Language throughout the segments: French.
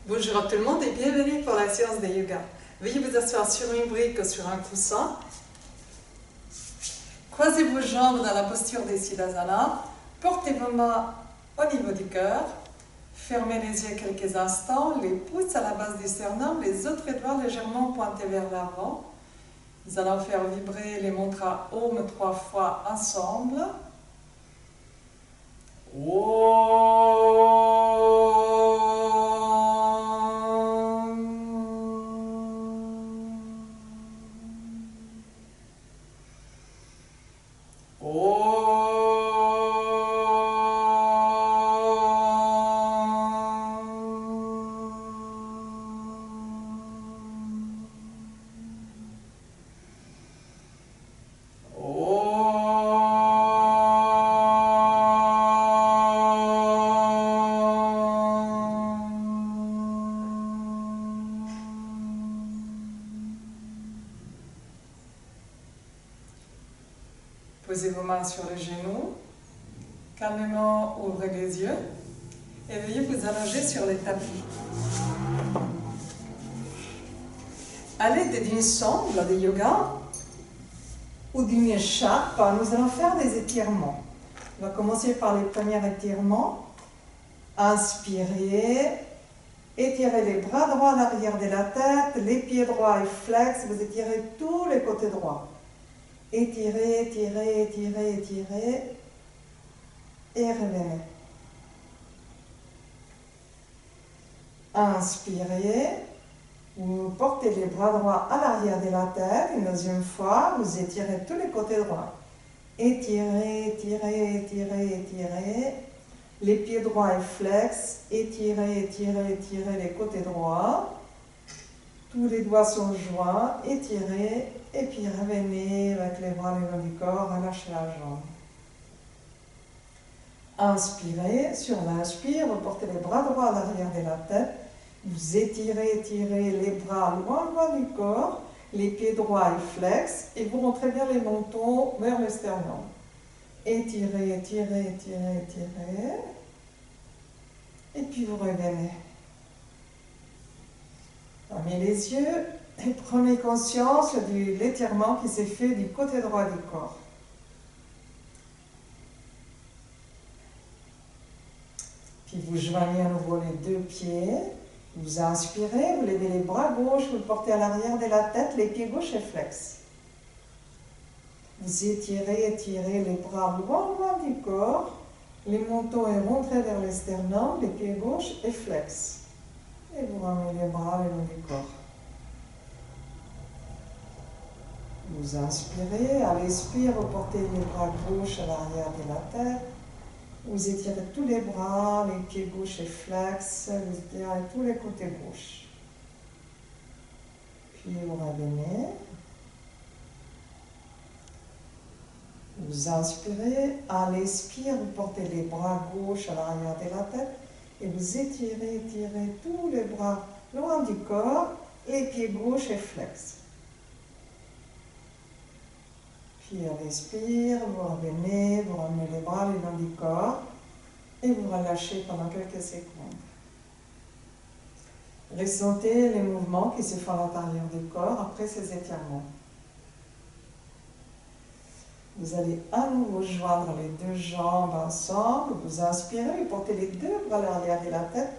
Bonjour à tout le monde et bienvenue pour la séance de yoga. Veuillez vous asseoir sur une brique ou sur un coussin. Croisez vos jambes dans la posture des Siddhasana. Portez vos mains au niveau du cœur. Fermez les yeux quelques instants, les pouces à la base du sternum, les autres doigts légèrement pointés vers l'avant. Nous allons faire vibrer les mantras Om 3 fois ensemble. Posez vos mains sur les genoux, calmement ouvrez les yeux et veuillez vous allonger sur les tapis. À l'aide d'une sangle de yoga ou d'une écharpe, nous allons faire des étirements. On va commencer par les premiers étirements. Inspirez, étirez les bras droits à l'arrière de la tête, les pieds droits et flex, vous étirez tous les côtés droits. Étirez, étirez, étirez, étirez et revenez. Inspirez, vous portez les bras droits à l'arrière de la tête. Une deuxième fois, vous étirez tous les côtés droits. Étirez, étirez, étirez, étirez. Les pieds droits et flex. Étirez, étirez, étirez les côtés droits. Tous les doigts sont joints. Étirez. Et puis revenez avec les bras le long du corps, relâchez la jambe. Inspirez, sur l'inspire, vous portez les bras droits à l'arrière de la tête. Vous étirez, étirez les bras loin du corps, les pieds droits et flex, et vous rentrez bien les mentons vers le sternum. Étirez, étirez, étirez, étirez. Et puis vous revenez. Fermez les yeux. Et prenez conscience de l'étirement qui s'est fait du côté droit du corps. Puis vous joignez à nouveau les deux pieds. Vous inspirez, vous levez les bras gauche, vous le portez à l'arrière de la tête, les pieds gauche et flex. Vous étirez, étirez les bras loin du corps. Les mentons est rentré vers le sternum, les pieds gauche et flex. Et vous ramenez les bras le long du corps. Vous inspirez, à l'expire, vous portez les bras gauche à l'arrière de la tête. Vous étirez tous les bras, les pieds gauche et flex, vous étirez tous les côtés gauche. Puis vous revenez. Vous inspirez, à l'expire, vous portez les bras gauche à l'arrière de la tête et vous étirez, étirez tous les bras loin du corps, les pieds gauche et flex. Puis à l'expire, vous revenez, vous ramenez les bras le long du corps et vous relâchez pendant quelques secondes. Ressentez les mouvements qui se font à l'intérieur du corps après ces étirements. Vous allez à nouveau joindre les deux jambes ensemble, vous inspirez, vous portez les deux bras à l'arrière de la tête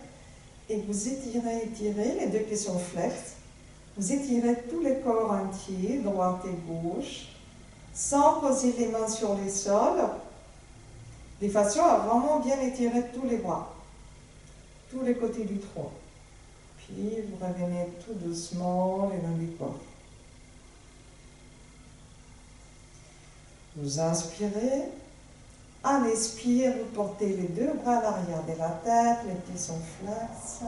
et vous étirez, étirez, les deux pieds sont flex. Vous étirez tout le corps entier, droite et gauche, sans poser les mains sur le sol, de façon à vraiment bien étirer tous les bras, tous les côtés du tronc. Puis vous revenez tout doucement le long du corps. Vous inspirez, à l'expire, vous portez les deux bras à l'arrière de la tête, les pieds sont flex.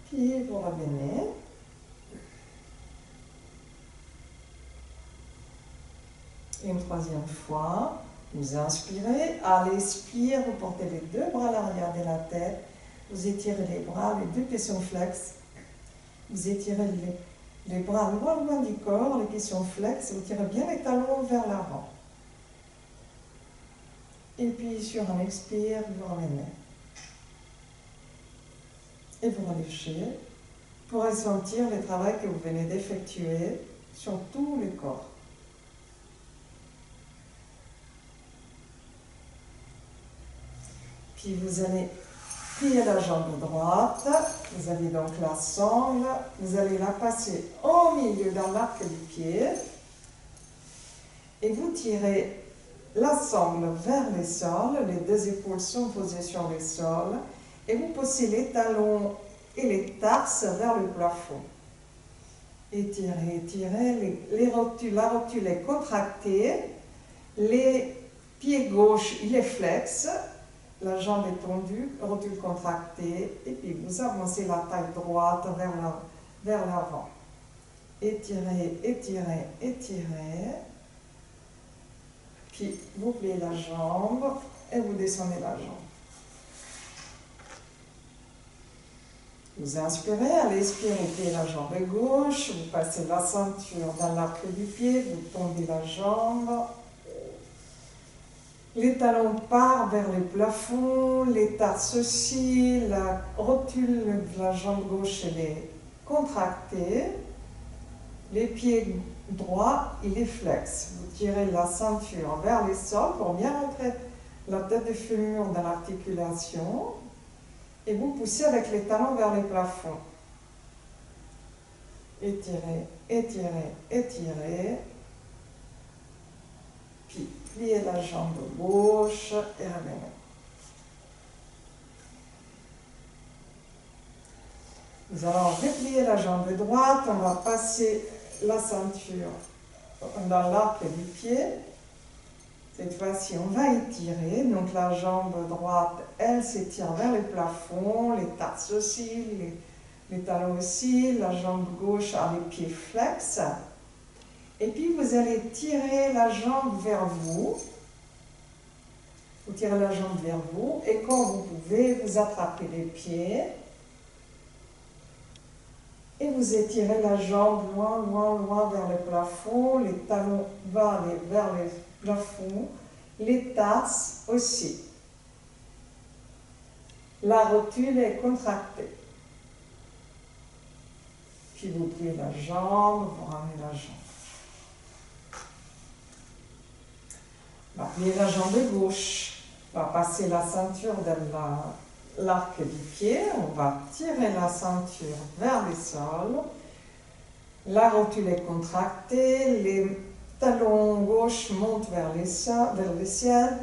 Puis vous revenez. Une troisième fois, vous inspirez, à l'expire, vous portez les deux bras à l'arrière de la tête, vous étirez les bras, les deux pieds sont flex, vous étirez les bras loin du corps, les pieds sont flex, vous tirez bien les talons vers l'avant. Et puis sur un expire, vous ramenez. Et vous relâchez pour ressentir le travail que vous venez d'effectuer sur tout le corps. Puis vous allez plier la jambe droite, vous avez donc la sangle, vous allez la passer au milieu dans l'arc du pied et vous tirez la sangle vers le sol, les deux épaules sont posées sur le sol et vous poussez les talons et les tarses vers le plafond. Étirez, étirez, la rotule est contractée, les pieds gauche, il est flex, la jambe est tendue, rotule contractée, et puis vous avancez la taille droite vers l'avant. Étirez, étirez, étirez. Puis vous pliez la jambe et vous descendez la jambe. Vous inspirez, à l'expire, vous pliez la jambe gauche, vous passez la ceinture dans l'arc du pied, vous tendez la jambe. Les talons partent vers le plafond, les tarses aussi, la rotule de la jambe gauche elle est contractée, les pieds droits il est flex. Vous tirez la ceinture vers le sol pour bien rentrer la tête de fémur dans l'articulation et vous poussez avec les talons vers le plafond. Étirez, étirez, étirez. Puis pliez la jambe gauche et ramenez. Nous allons replier la jambe droite, on va passer la ceinture dans l'arc du pied. Cette fois-ci, on va étirer, donc la jambe droite, elle s'étire vers le plafond, les tarses aussi, les talons aussi, la jambe gauche a les pieds flex. Et puis vous allez tirer la jambe vers vous. Vous tirez la jambe vers vous et quand vous pouvez, vous attrapez les pieds et vous étirez la jambe loin, loin, loin vers le plafond. Les talons vont aller vers le plafond, les tarses aussi. La rotule est contractée. Puis vous pliez la jambe, vous ramenez la jambe. On va plier la jambe gauche. On va passer la ceinture dans l'arc du pied. On va tirer la ceinture vers le sol. La rotule est contractée. Les talons gauche montent vers le ciel.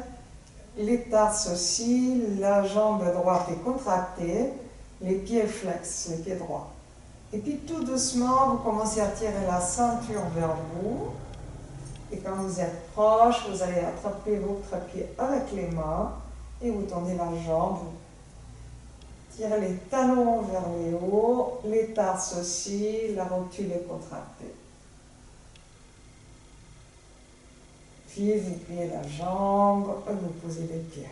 Les tarses aussi. La jambe droite est contractée. Les pieds flex, les pieds droits. Et puis tout doucement, vous commencez à tirer la ceinture vers vous. Et quand vous êtes proche, vous allez attraper votre pied avec les mains et vous tendez la jambe. Tirez les talons vers les hauts, les tarses aussi, la rotule est contractée. Puis vous pliez la jambe et vous posez les pieds.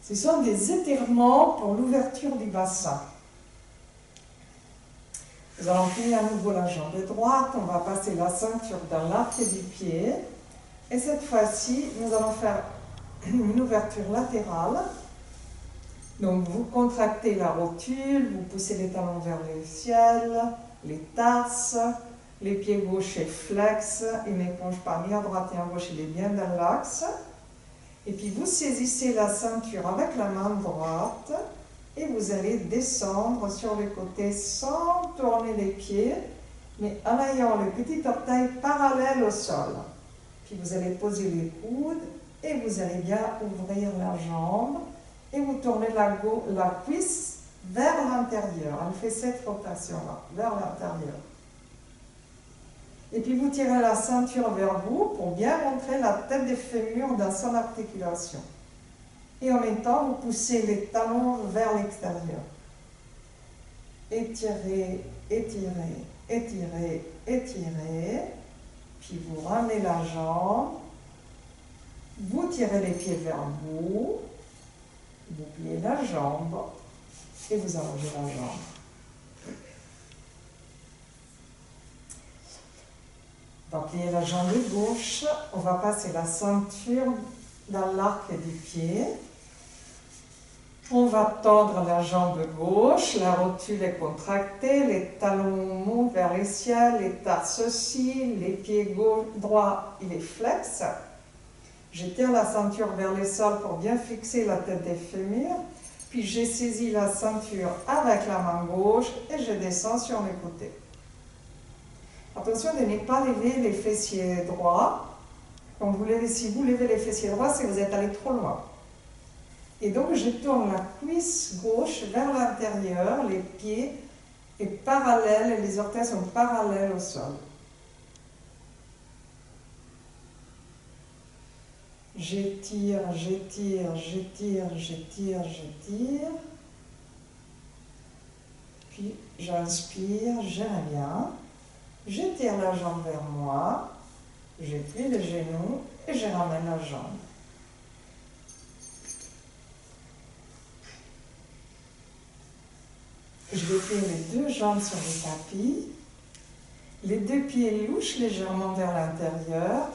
Ce sont des étirements pour l'ouverture du bassin. Nous allons plier à nouveau la jambe droite, on va passer la ceinture dans l'arc du pied. Et cette fois-ci, nous allons faire une ouverture latérale. Donc vous contractez la rotule, vous poussez les talons vers le ciel, les tarses, les pieds gauche et flex, il ne penche pas ni à droite ni à gauche, il est bien dans l'axe. Et puis vous saisissez la ceinture avec la main droite. Et vous allez descendre sur le côté sans tourner les pieds, mais en ayant le petit orteil parallèle au sol. Puis vous allez poser les coudes et vous allez bien ouvrir la jambe et vous tournez la cuisse vers l'intérieur. Elle fait cette rotation-là, vers l'intérieur. Et puis vous tirez la ceinture vers vous pour bien rentrer la tête des fémurs dans son articulation. Et en même temps, vous poussez les talons vers l'extérieur. Étirez, étirez, étirez, étirez. Puis vous ramenez la jambe. Vous tirez les pieds vers vous. Vous pliez la jambe. Et vous allongez la jambe. On va plier la jambe gauche. On va passer la ceinture dans l'arc du pied. On va tendre la jambe gauche, la rotule est contractée, les talons montent vers les ciels, les tarses aussi, les pieds droits, il est flex. J'étire la ceinture vers les sols pour bien fixer la tête des fémurs, puis j'ai saisi la ceinture avec la main gauche et je descends sur les côtés. Attention de ne pas lever les fessiers droits. Si vous levez les fessiers droits, c'est que vous êtes allé trop loin. Et donc, je tourne la cuisse gauche vers l'intérieur, les pieds sont parallèles, les orteils sont parallèles au sol. J'étire, j'étire, j'étire, j'étire, j'étire. Puis, j'inspire, je reviens. J'étire la jambe vers moi. Je plie le genou et je ramène la jambe. Je vais plier les deux jambes sur le tapis. Les deux pieds louchent légèrement vers l'intérieur.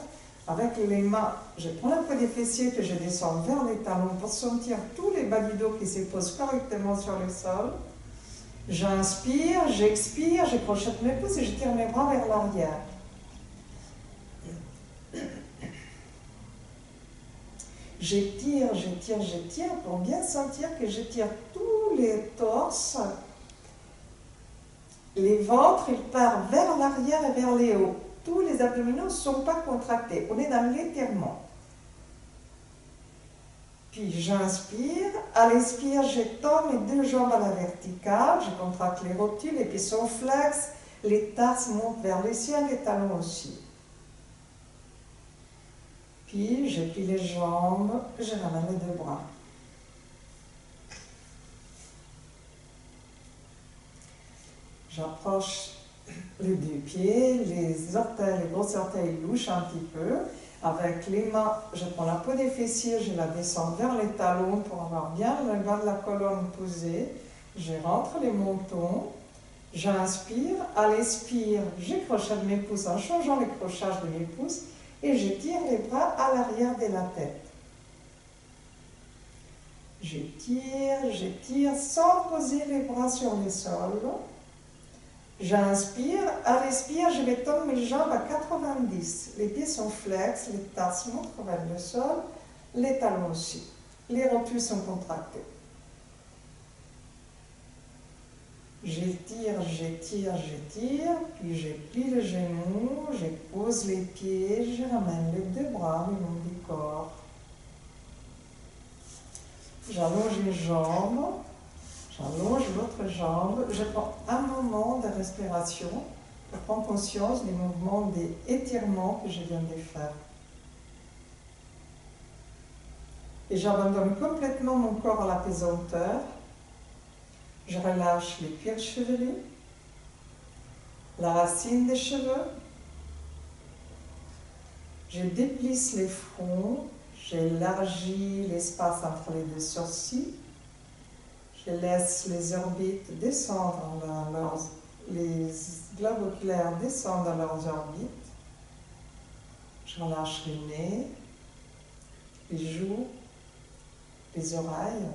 Avec les mains, je prends la peau des fessiers que je descends vers les talons pour sentir tous les bas du dos qui se posent correctement sur le sol. J'inspire, j'expire, je crochette mes pouces et je tire mes bras vers l'arrière. J'étire, j'étire, j'étire pour bien sentir que j'étire tous les torses. Les ventres, ils partent vers l'arrière et vers les hauts. Tous les abdominaux ne sont pas contractés. On est dans l'étirement. Puis j'inspire. À l'expire, je tends mes deux jambes à la verticale. Je contracte les rotules, les pieds sont flex. Les tarses montent vers les ciels, les talons aussi. Puis je plie les jambes, je ramène les deux bras. J'approche les deux pieds, les orteils, les gros orteils louchent un petit peu. Avec les mains, je prends la peau des fessiers, je la descends vers les talons pour avoir bien le bas de la colonne posé. Je rentre les mentons. J'inspire. À l'expire, je crochette mes pouces en changeant les crochages de mes pouces et je tire les bras à l'arrière de la tête. J'étire sans poser les bras sur le sol. J'inspire, à l'expire, je vais tendre mes jambes à 90. Les pieds sont flex, les tarses montent vers le sol, les talons aussi. Les rotules sont contractées. J'étire, j'étire, j'étire, puis je plie le genou, je pose les pieds, je ramène les deux bras le long du corps. J'allonge les jambes. J'allonge l'autre jambe, je prends un moment de respiration pour prendre conscience des mouvements d'étirement que je viens de faire. Et j'abandonne complètement mon corps à la pesanteur. Je relâche les cuirs chevelus, la racine des cheveux. Je déplisse les fronts, j'élargis l'espace entre les deux sourcils. Je laisse les orbites descendre les globes oculaires descendent dans leurs orbites. Je relâche le nez, les joues, les oreilles,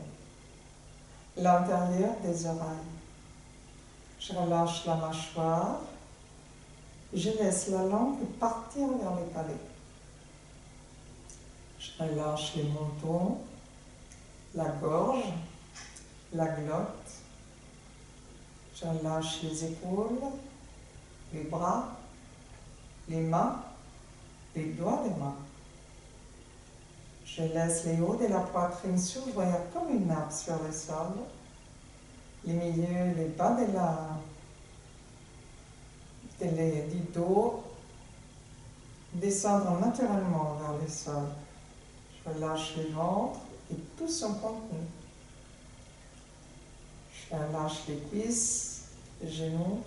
l'intérieur des oreilles. Je relâche la mâchoire. Je laisse la langue partir vers le palais. Je relâche les mentons, la gorge, la glotte. Je relâche les épaules, les bras, les mains, les doigts des mains. Je laisse les hauts de la poitrine s'ouvrir comme une nappe sur le sol. Les milieux, les bas du dos descendre naturellement vers le sol. Je relâche le ventre et tout son contenu. Je relâche les cuisses, les genoux,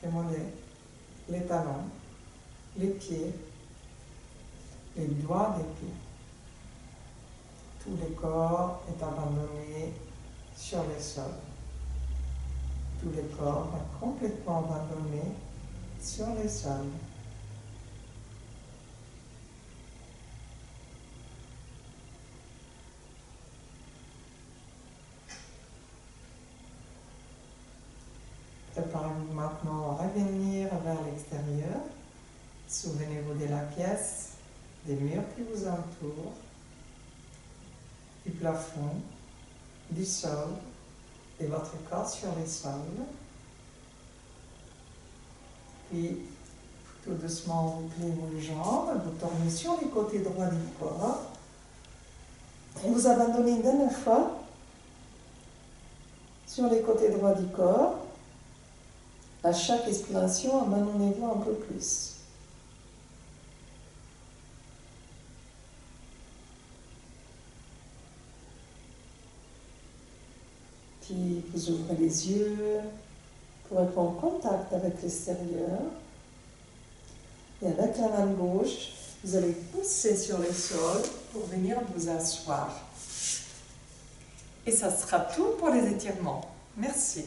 les mollets, les talons, les pieds, les doigts des pieds. Tout le corps est abandonné sur le sol. Tout le corps est complètement abandonné sur le sol. Préparez-vous maintenant à revenir vers l'extérieur. Souvenez-vous de la pièce, des murs qui vous entourent, du plafond, du sol, de votre corps sur le sol. Puis, tout doucement, vous pliez vos jambes, vous tournez sur le côté droit du corps. Et vous abandonnez une dernière fois sur le côté droit du corps. À chaque expiration, abandonnez-vous un peu plus. Puis vous ouvrez les yeux pour être en contact avec l'extérieur. Et avec la main gauche, vous allez pousser sur le sol pour venir vous asseoir. Et ça sera tout pour les étirements. Merci.